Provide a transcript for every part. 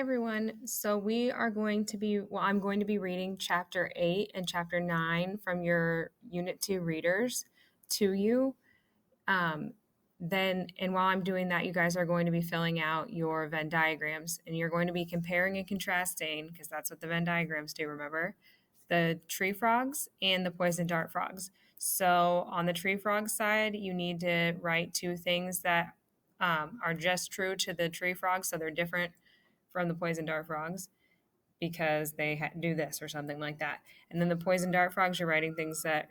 everyone. I'm going to be reading chapter 8 and chapter 9 from your Unit 2 readers to you. And while I'm doing that, you guys are going to be filling out your Venn diagrams and you're going to be comparing and contrasting, because that's what the Venn diagrams do, remember? The tree frogs and the poison dart frogs. So on the tree frog side, you need to write two things that are just true to the tree frogs, so they're different from the poison dart frogs because they do this or something like that. And then the poison dart frogs, you're writing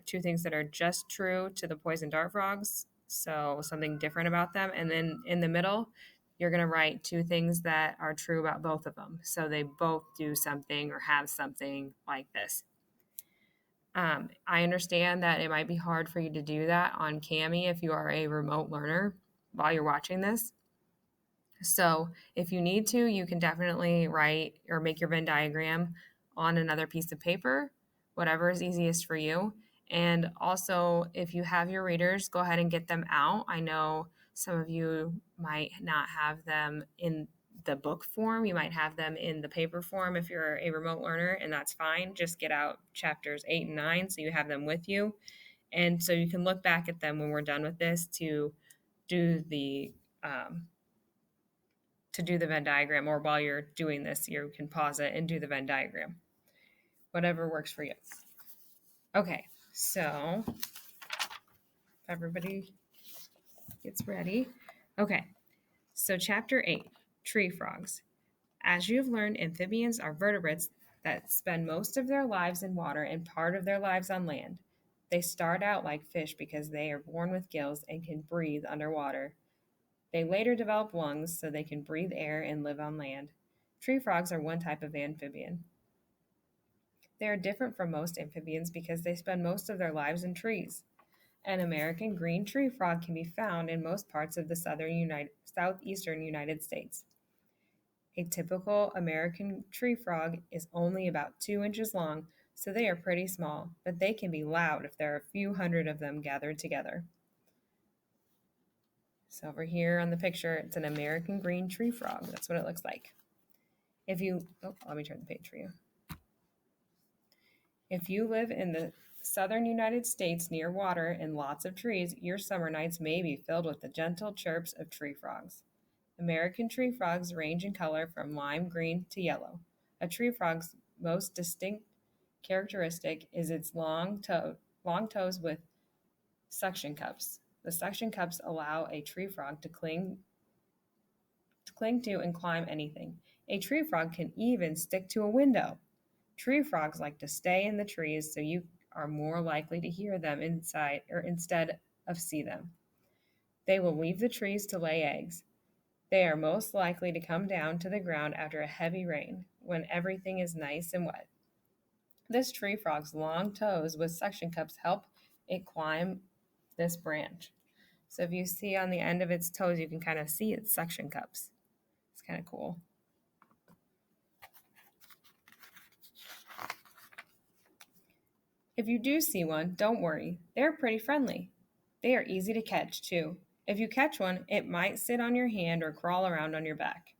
two things that are just true to the poison dart frogs, so something different about them. And then in the middle, you're going to write two things that are true about both of them, so they both do something or have something like this. I understand that it might be hard for you to do that on Kami if you are a remote learner while you're watching this. So if you need to, you can definitely write or make your Venn diagram on another piece of paper, whatever is easiest for you. And also, if you have your readers, go ahead and get them out. I know some of you might not have them in the book form. You might have them in the paper form if you're a remote learner, and that's fine. Just get out chapters 8 and 9 so you have them with you. And so you can look back at them when we're done with this to do the Venn diagram, or while you're doing this, you can pause it and do the Venn diagram. Whatever works for you. Okay, so everybody gets ready. Okay, so chapter 8, tree frogs. As you've learned, amphibians are vertebrates that spend most of their lives in water and part of their lives on land. They start out like fish because they are born with gills and can breathe underwater. They later develop lungs so they can breathe air and live on land. Tree frogs are one type of amphibian. They are different from most amphibians because they spend most of their lives in trees. An American green tree frog can be found in most parts of the southeastern United States. A typical American tree frog is only about 2 inches long, so they are pretty small, but they can be loud if there are a few hundred of them gathered together. So over here on the picture, it's an American green tree frog. That's what it looks like. Let me turn the page for you. If you live in the southern United States near water and lots of trees, your summer nights may be filled with the gentle chirps of tree frogs. American tree frogs range in color from lime green to yellow. A tree frog's most distinct characteristic is its long toes with suction cups. The suction cups allow a tree frog to cling to and climb anything. A tree frog can even stick to a window. Tree frogs like to stay in the trees, so you are more likely to hear them instead of see them. They will leave the trees to lay eggs. They are most likely to come down to the ground after a heavy rain, when everything is nice and wet. This tree frog's long toes with suction cups help it climb this branch. So if you see on the end of its toes, you can kind of see its suction cups. It's kind of cool. If you do see one, don't worry. They're pretty friendly. They are easy to catch, too. If you catch one, it might sit on your hand or crawl around on your back.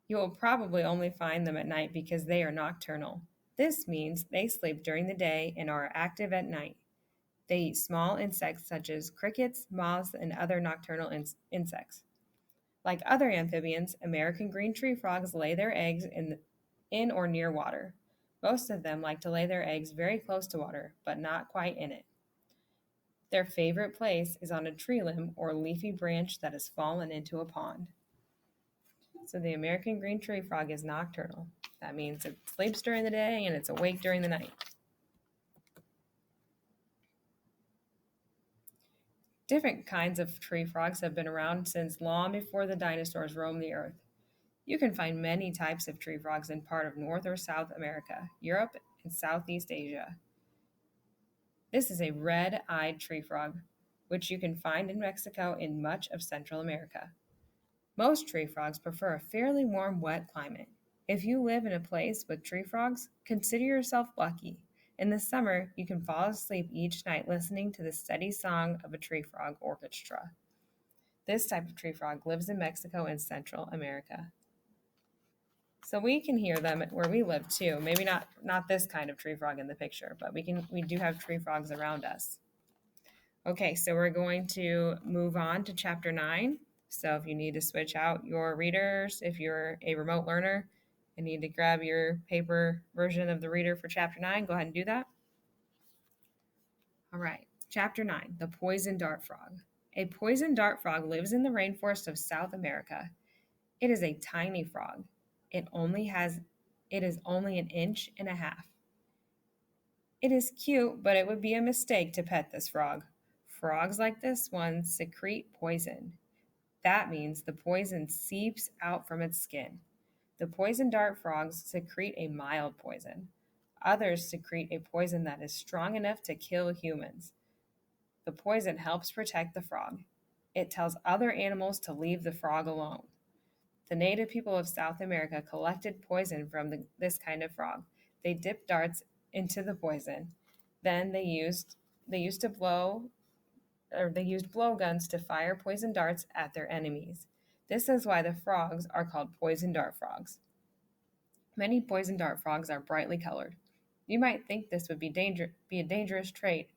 You will probably only find them at night because they are nocturnal. This means they sleep during the day and are active at night. They eat small insects such as crickets, moths, and other nocturnal insects. Like other amphibians, American green tree frogs lay their eggs in or near water. Most of them like to lay their eggs very close to water, but not quite in it. Their favorite place is on a tree limb or leafy branch that has fallen into a pond. So the American green tree frog is nocturnal. That means it sleeps during the day and it's awake during the night. Different kinds of tree frogs have been around since long before the dinosaurs roamed the earth. You can find many types of tree frogs in part of North or South America, Europe, and Southeast Asia. This is a red-eyed tree frog, which you can find in Mexico and much of Central America. Most tree frogs prefer a fairly warm, wet climate. If you live in a place with tree frogs, consider yourself lucky. In the summer, you can fall asleep each night listening to the steady song of a tree frog orchestra. This type of tree frog lives in Mexico and Central America. So we can hear them where we live too. Maybe not this kind of tree frog in the picture, but we do have tree frogs around us. Okay, so we're going to move on to chapter 9. So if you need to switch out your readers, if you're a remote learner and need to grab your paper version of the reader for chapter 9, go ahead and do that. All right, chapter 9, the poison dart frog. A poison dart frog lives in the rainforest of South America. It is a tiny frog. It is only an inch and a half. It is cute, but it would be a mistake to pet this frog. Frogs like this one secrete poison. That means the poison seeps out from its skin. The poison dart frogs secrete a mild poison. Others secrete a poison that is strong enough to kill humans. The poison helps protect the frog. It tells other animals to leave the frog alone. The native people of South America collected poison from this kind of frog. They dipped darts into the poison. Then they used blowguns to fire poison darts at their enemies. This is why the frogs are called poison dart frogs. Many poison dart frogs are brightly colored. You might think this would be a dangerous trait.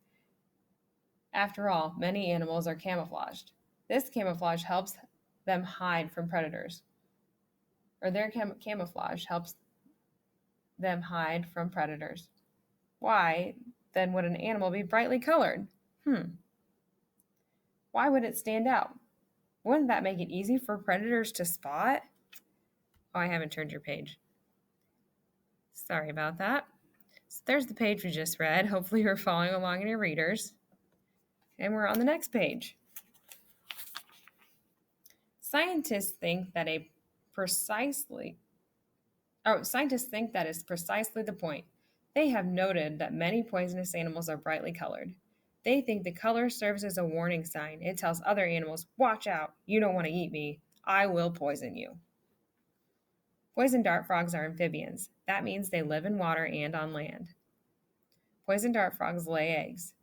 After all, many animals are camouflaged. This camouflage helps them hide from predators. Or their camouflage helps them hide from predators. Why, then, would an animal be brightly colored? Why would it stand out? Wouldn't that make it easy for predators to spot? Oh, I haven't turned your page. Sorry about that. So there's the page we just read. Hopefully you're following along in your readers. And we're on the next page. Scientists think that is precisely the point. They have noted that many poisonous animals are brightly colored. They think the color serves as a warning sign. It tells other animals, watch out, you don't want to eat me. I will poison you. Poison dart frogs are amphibians. That means they live in water and on land. Poison dart frogs lay eggs.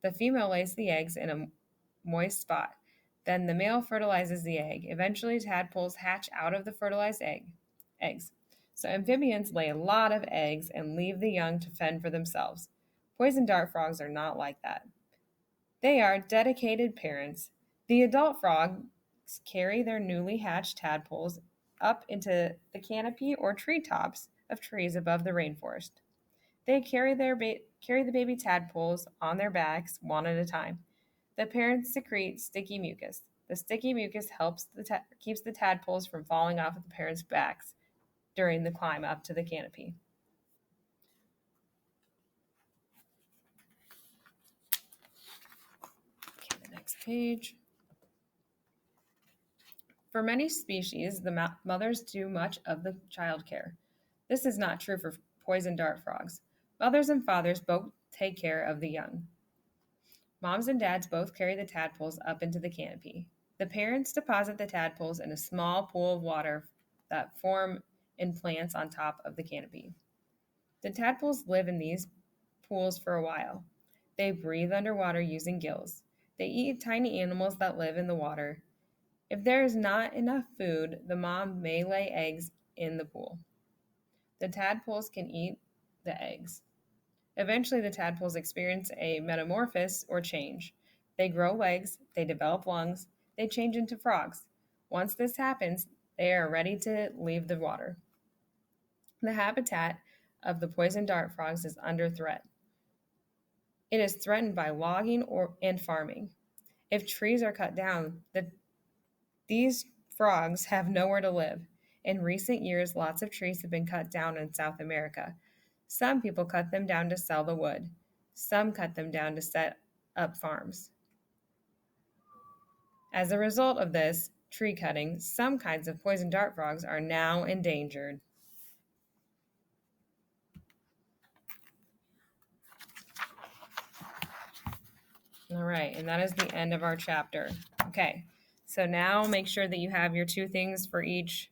The female lays the eggs in a moist spot. Then the male fertilizes the egg. Eventually, tadpoles hatch out of the fertilized eggs. So amphibians lay a lot of eggs and leave the young to fend for themselves. Poison dart frogs are not like that. They are dedicated parents. The adult frogs carry their newly hatched tadpoles up into the canopy or treetops of trees above the rainforest. They carry the baby tadpoles on their backs one at a time. The parents secrete sticky mucus. The sticky mucus keeps the tadpoles from falling off of the parents' backs during the climb up to the canopy. Okay, the next page. For many species, the mothers do much of the child care. This is not true for poison dart frogs. Mothers and fathers both take care of the young. Moms and dads both carry the tadpoles up into the canopy. The parents deposit the tadpoles in a small pool of water that form in plants on top of the canopy. The tadpoles live in these pools for a while. They breathe underwater using gills. They eat tiny animals that live in the water. If there is not enough food, the mom may lay eggs in the pool. The tadpoles can eat the eggs. Eventually, the tadpoles experience a metamorphosis or change. They grow legs, they develop lungs, they change into frogs. Once this happens, they are ready to leave the water. The habitat of the poison dart frogs is under threat. It is threatened by logging and farming. If trees are cut down, these frogs have nowhere to live. In recent years, lots of trees have been cut down in South America. Some people cut them down to sell the wood. Some cut them down to set up farms. As a result of this tree cutting, some kinds of poison dart frogs are now endangered. All right, and that is the end of our chapter. Okay, so now make sure that you have your two things for each